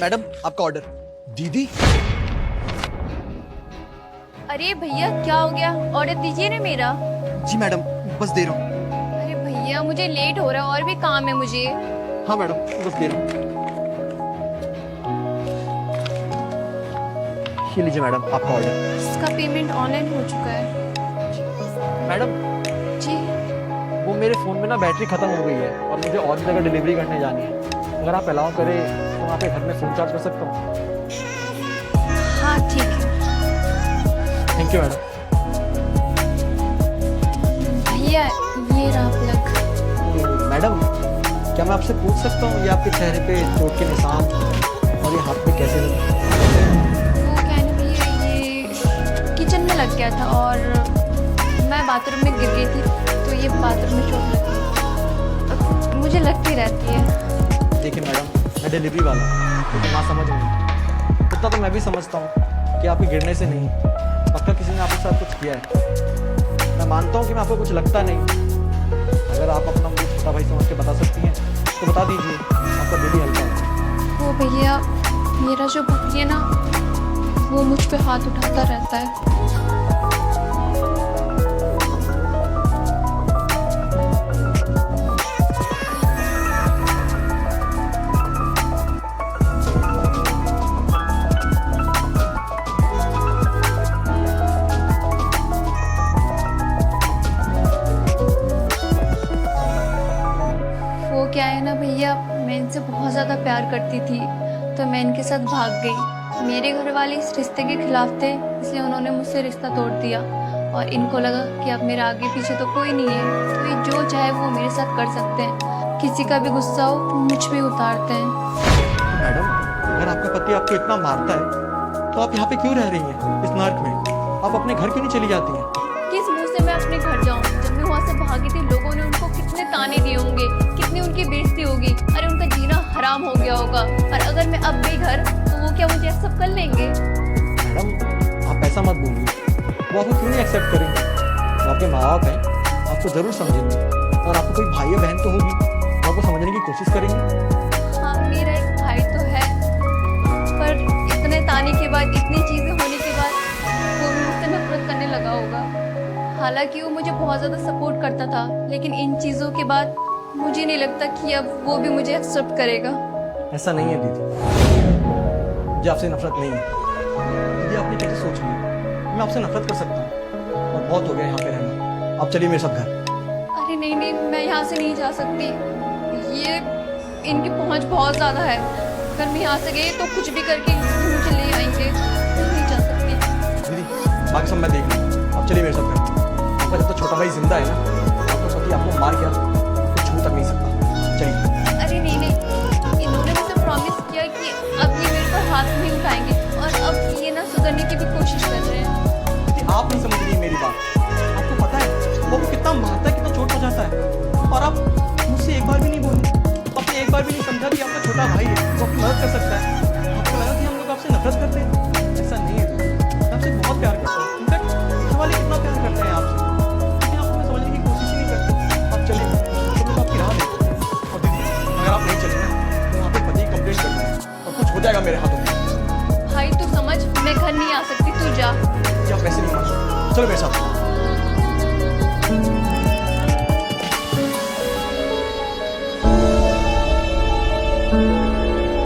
Madam आपका order. दीदी, अरे भैया क्या हो गया, ऑर्डर दीजिए ना मेरा। जी मैडम बस दे रहा हूँ। अरे भैया मुझे लेट हो रहा है और भी काम है मुझे। हाँ मैडम बस दे रहा हूँ। ये लीजिए मैडम आपका ऑर्डर। इसका पेमेंट ऑनलाइन हो चुका है। मैडम जी वो मेरे फ़ोन में ना बैटरी ख़त्म हो गई है और मुझे और जगह डिलीवरी करने जानी है। अगर आप अलाउ करें तो मैं आपके घर में फ़ोन चार्ज कर सकता हूँ। हाँ ठीक है। Thank you madam. भैया ये रहा प्लग। तो मैडम क्या मैं आपसे पूछ सकता हूँ ये आपके चेहरे पे चोट के निशान और ये हाथ में कैसे लगे? वो क्या है ना भैया, ये किचन में लग गया था और मैं बाथरूम में गिर गई थी तो ये बाथरूम में चोट लगी। मुझे लगती रहती है। देखिए मैडम मैं डिलीवरी वाला हूँ तो ना समझ नहीं इतना तो मैं भी समझता हूँ कि आपके गिरने से नहीं, पक्का किसी ने आपके साथ कुछ किया है। मैं मानता हूँ कि मैं आपको कुछ लगता नहीं। अगर आप अपना मुझे छोटा भाई समझ के बता सकती हैं तो बता दीजिए, आपका दिल ही हल्का है। वो भैया मेरा जो पति है ना वो मुझ पे हाथ उठाता रहता है। वो क्या है ना भैया, मैं इनसे बहुत ज़्यादा प्यार करती थी तो मैं इनके साथ भाग गई। मेरे घर वाले इस रिश्ते के खिलाफ थे इसलिए उन्होंने मुझसे रिश्ता तोड़ दिया और इनको लगा कि अब मेरे आगे पीछे तो कोई नहीं है तो ये जो चाहे वो मेरे साथ कर सकते हैं। किसी का भी गुस्सा हो मुझ पे उतारते हैं। मैडम अगर आपका पति आपको इतना मारता है तो आप यहाँ पे क्यों रह रही हैं इस नर्क में? आप अपने घर क्यों नहीं चली जाती हैं? किस मुंह से मैं अपने घर जाऊँ? जब मैं वहाँ से भागी थी लोगों ने उनको कितने ताने दिए होंगे, कितनी उनकी बेइज्जती होगी। अरे उनका जीना हराम हो गया होगा और अगर मैं अब गई घर तो वो क्या मुझे एक्सेप्ट कर लेंगे? मैडम आप ऐसा मत बोलिए, वो आपको क्यों नहीं एक्सेप्ट करेंगे? वो आपके माँ बाप हैं, आपको ज़रूर समझेंगे और आपको कोई भाई या बहन तो होगी, वो आपको समझने की कोशिश करेंगे। हाँ मेरा एक भाई तो है पर इतने ताने के बाद, इतनी चीज़ें होने के बाद वो भी मुझसे नफरत करने लगा होगा। हालांकि वो मुझे बहुत ज़्यादा सपोर्ट करता था लेकिन इन चीज़ों के बाद मुझे नहीं लगता कि अब वो भी मुझे एक्सेप्ट करेगा। ऐसा नहीं है दीदी, मुझे आपसे नफरत नहीं है। दीदी आपने कैसे सोच लिया मैं आपसे नफरत कर सकता हूँ? और बहुत हो गया यहाँ पे रहना, आप चलिए मेरे साथ घर। अरे नहीं नहीं, मैं यहाँ से नहीं जा सकती। ये इनकी पहुँच बहुत ज़्यादा है। अगर मैं यहाँ से गई तो कुछ भी करके मुझे ले आएंगे। मैं नहीं जा सकती। दीदी बाकी सब मैं देख लूँ, आप चलिए मेरे साथ घर। आपका जब तक छोटा भाई जिंदा है ना, आपका पति आपको मार गया तो छू तक नहीं सकता। चलिए। अरे नहीं नहीं, इन्होंने मुझे प्रॉमिस किया कि अब ये मेरे पर हाथ नहीं उठाएंगे और अब ये ना सुधरने की भी कोशिश कर रहे हैं। दीदी आप नहीं समझ रही मेरी बात। आपको पता है वो कितना मारता है, कितना चोट पहुँचाता है और आप मुझसे एक बार भी नहीं बोली। आपने एक बार भी नहीं समझा कि आपका छोटा भाई है, वो आपकी मदद कर सकता है। आपको लगा कि हम लोग आपसे नफरत करते हैं? ऐसा नहीं है दीदी, मैं आपसे बहुत प्यार करता हूँ। इनफैक्ट घर वाले कितना प्यार करते हैं आपसे, लेकिन आप हमें समझने की कोशिश ही नहीं करते। आप चलिए, हम लोग आपकी राह देखते हैं। और दीदी अगर आप नहीं चलेंगे तो वहाँ पे पति कंप्लेंट कर देंगे और कुछ हो जाएगा मेरे हाथों में। भाई तू समझ, मैं घर नहीं आ सकती, तू जा। कि आप वैसे नहीं मान सकते। चलो मेरे साथ।